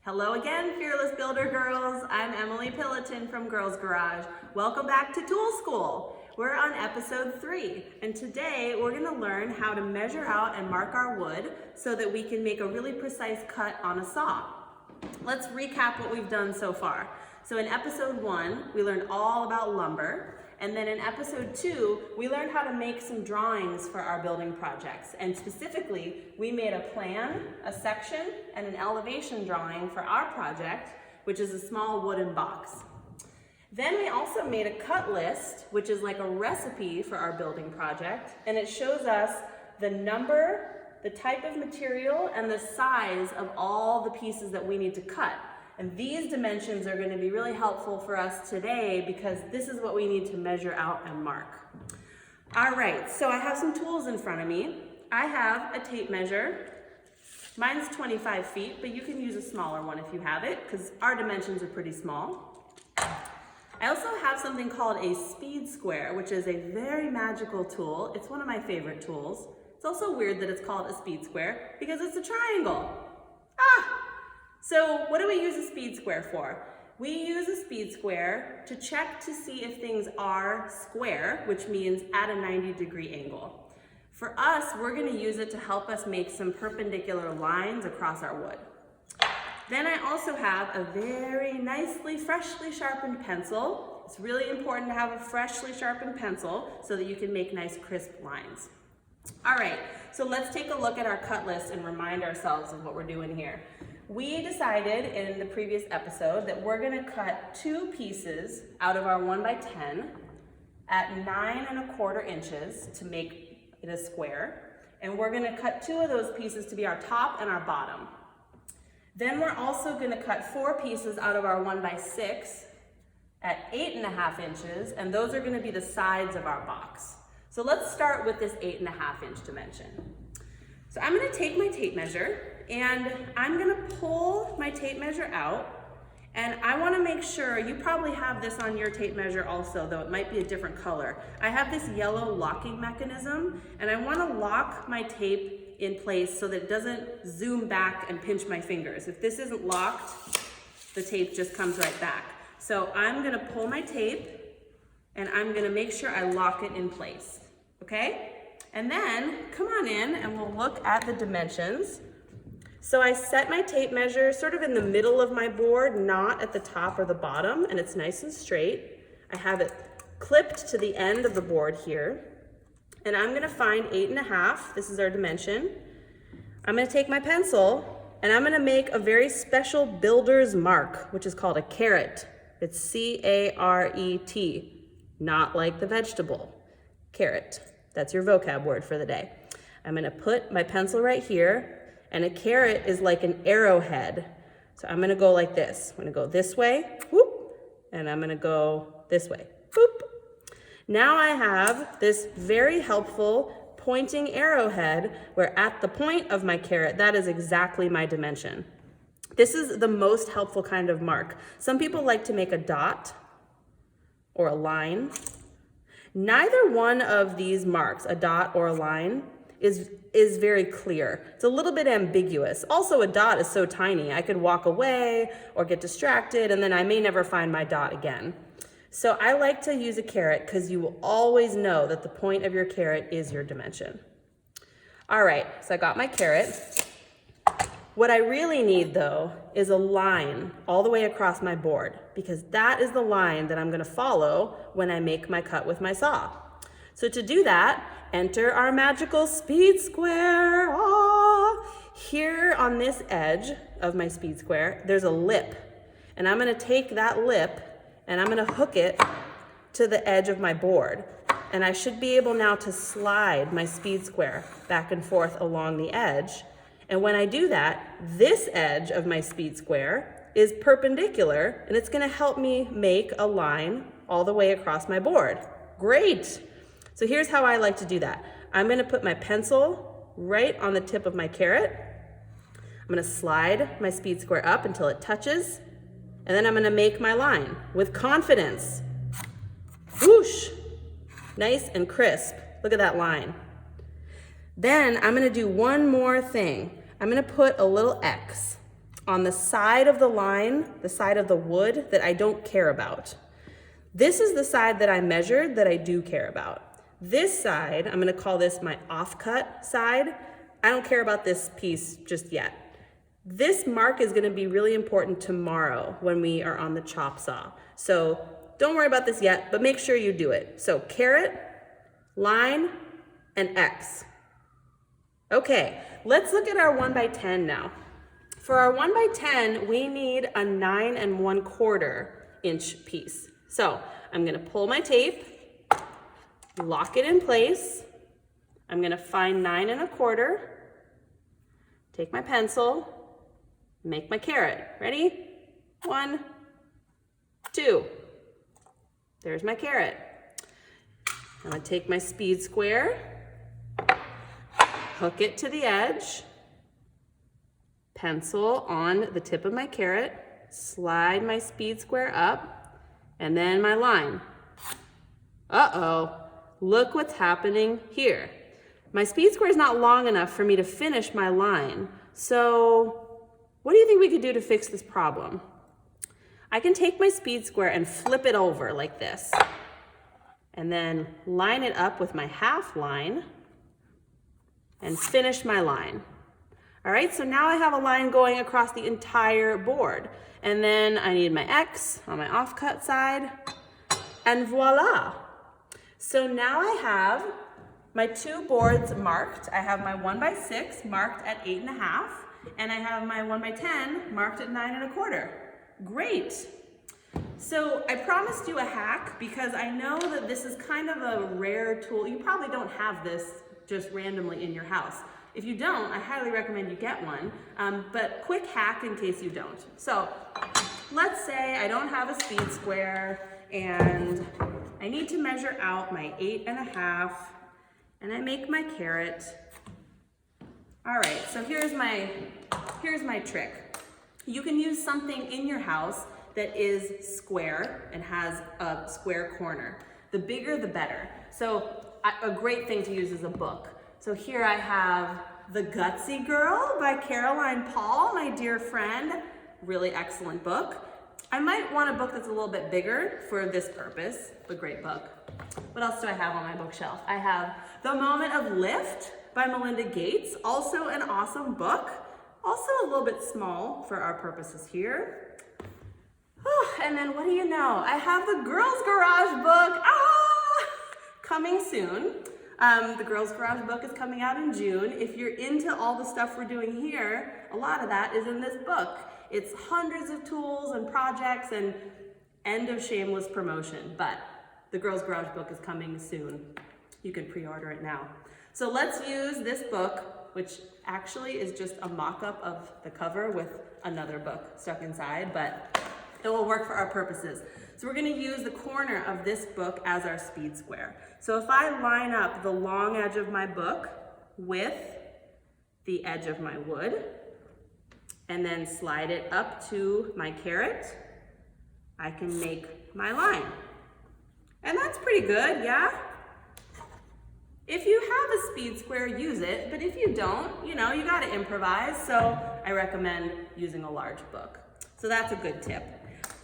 Hello again, Fearless Builder Girls. I'm Emily Pillaton from Girls Garage. Welcome back to Tool School. We're on episode 3, and today we're going to learn how to measure out and mark our wood so that we can make a really precise cut on a saw. Let's recap what we've done so far. So in episode 1, we learned all about lumber. And then in episode 2, we learned how to make some drawings for our building projects. And specifically, we made a plan, a section, and an elevation drawing for our project, which is a small wooden box. Then we also made a cut list, which is like a recipe for our building project. And it shows us the number, the type of material, and the size of all the pieces that we need to cut. And these dimensions are going to be really helpful for us today because this is what we need to measure out and mark. All right, so I have some tools in front of me. I have a tape measure. Mine's 25 feet, but you can use a smaller one if you have it because our dimensions are pretty small. I also have something called a speed square, which is a very magical tool. It's one of my favorite tools. It's also weird that it's called a speed square because it's a triangle. So what do we use a speed square for? We use a speed square to check to see if things are square, which means at a 90-degree angle. For us, we're going to use it to help us make some perpendicular lines across our wood. Then I also have a very nicely, freshly sharpened pencil. It's really important to have a freshly sharpened pencil so that you can make nice, crisp lines. All right, so let's take a look at our cut list and remind ourselves of what we're doing here. We decided in the previous episode that we're going to cut 2 pieces out of our 1x10 at 9¼ inches to make it a square. And we're going to cut 2 of those pieces to be our top and our bottom. Then we're also going to cut 4 pieces out of our 1x6 at 8½ inches, and those are going to be the sides of our box. So let's start with this 8½ inch dimension. So I'm going to take my tape measure and I'm going to pull my tape measure out, and I want to make sure, you probably have this on your tape measure also, though it might be a different color. I have this yellow locking mechanism, and I want to lock my tape in place so that it doesn't zoom back and pinch my fingers. If this isn't locked, the tape just comes right back. So I'm going to pull my tape and I'm going to make sure I lock it in place, okay? And then come on in and we'll look at the dimensions. So I set my tape measure sort of in the middle of my board, not at the top or the bottom, and it's nice and straight. I have it clipped to the end of the board here. And I'm going to find 8½ This is our dimension. I'm going to take my pencil and I'm going to make a very special builder's mark, which is called a caret. It's C-A-R-E-T, not like the vegetable. Caret. That's your vocab word for the day. I'm going to put my pencil right here, and a caret is like an arrowhead. So I'm going to go like this. I'm going to go this way, whoop, and I'm going to go this way, whoop. Now I have this very helpful pointing arrowhead where at the point of my caret, that is exactly my dimension. This is the most helpful kind of mark. Some people like to make a dot or a line. Neither one of these marks, a dot or a line, is very clear. It's a little bit ambiguous. Also, a dot is so tiny. I could walk away or get distracted, and then I may never find my dot again. So I like to use a caret because you will always know that the point of your caret is your dimension. All right, so I got my caret. What I really need, though, is a line all the way across my board because that is the line that I'm going to follow when I make my cut with my saw. So to do that, enter our magical speed square. Here on this edge of my speed square, there's a lip. And I'm going to take that lip and I'm going to hook it to the edge of my board. And I should be able now to slide my speed square back and forth along the edge. And when I do that, this edge of my speed square is perpendicular, and it's going to help me make a line all the way across my board. Great! So here's how I like to do that. I'm going to put my pencil right on the tip of my caret. I'm going to slide my speed square up until it touches, and then I'm going to make my line with confidence. Whoosh! Nice and crisp. Look at that line. Then I'm going to do one more thing. I'm going to put a little X on the side of the line, the side of the wood that I don't care about. This is the side that I measured that I do care about. This side, I'm gonna call this my offcut side. I don't care about this piece just yet. This mark is gonna be really important tomorrow when we are on the chop saw. So don't worry about this yet, but make sure you do it. So caret, line, and X. Okay, let's look at our 1x10 now. For our 1x10, we need a 9 1/4 inch piece. So I'm gonna pull my tape, lock it in place. I'm gonna find 9 1/4, take my pencil, make my caret. Ready? 1, 2. There's my caret. I'm gonna take my speed square, hook it to the edge, pencil on the tip of my caret, slide my speed square up, and then my line. Uh-oh, look what's happening here. My speed square is not long enough for me to finish my line. So what do you think we could do to fix this problem? I can take my speed square and flip it over like this, and then line it up with my half line and finish my line. All right, so now I have a line going across the entire board. And then I need my X on my offcut side, and voila. So now I have my 2 boards marked. I have my 1x6 marked at 8 1/2, and I have my 1x10 marked at 9 1/4. Great. So I promised you a hack because I know that this is kind of a rare tool. You probably don't have this just randomly in your house. If you don't, I highly recommend you get one, but quick hack in case you don't. So let's say I don't have a speed square and I need to measure out my 8 1/2 and I make my caret. All right, so here's my trick. You can use something in your house that is square and has a square corner. The bigger, the better. So a great thing to use is a book. So here I have The Gutsy Girl by Caroline Paul, my dear friend. Really excellent book. I might want a book that's a little bit bigger for this purpose, but great book. What else do I have on my bookshelf? I have The Moment of Lift by Melinda Gates, also an awesome book. Also a little bit small for our purposes here. And then what do you know? I have the Girls Garage book, coming soon. The Girls Garage book is coming out in June. If you're into all the stuff we're doing here, a lot of that is in this book. It's hundreds of tools and projects and end of shameless promotion, but the Girls Garage book is coming soon. You can pre-order it now. So let's use this book, which actually is just a mock-up of the cover with another book stuck inside, but it will work for our purposes. So we're gonna use the corner of this book as our speed square. So if I line up the long edge of my book with the edge of my wood, and then slide it up to my caret, I can make my line. And that's pretty good, yeah? If you have a speed square, use it, but if you don't, you gotta improvise, so I recommend using a large book. So that's a good tip.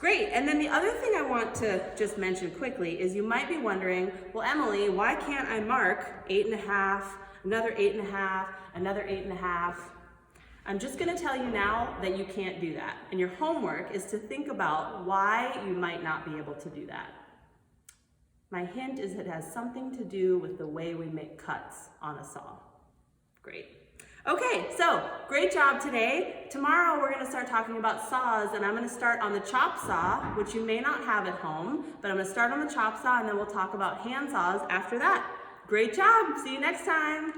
Great, and then the other thing I want to just mention quickly is you might be wondering, well, Emily, why can't I mark 8 1/2, another 8 1/2, another 8 1/2? I'm just gonna tell you now that you can't do that. And your homework is to think about why you might not be able to do that. My hint is it has something to do with the way we make cuts on a saw. Great. Okay, so great job today. Tomorrow we're gonna start talking about saws, and I'm gonna start on the chop saw, which you may not have at home, but I'm gonna start on the chop saw and then we'll talk about hand saws after that. Great job, see you next time.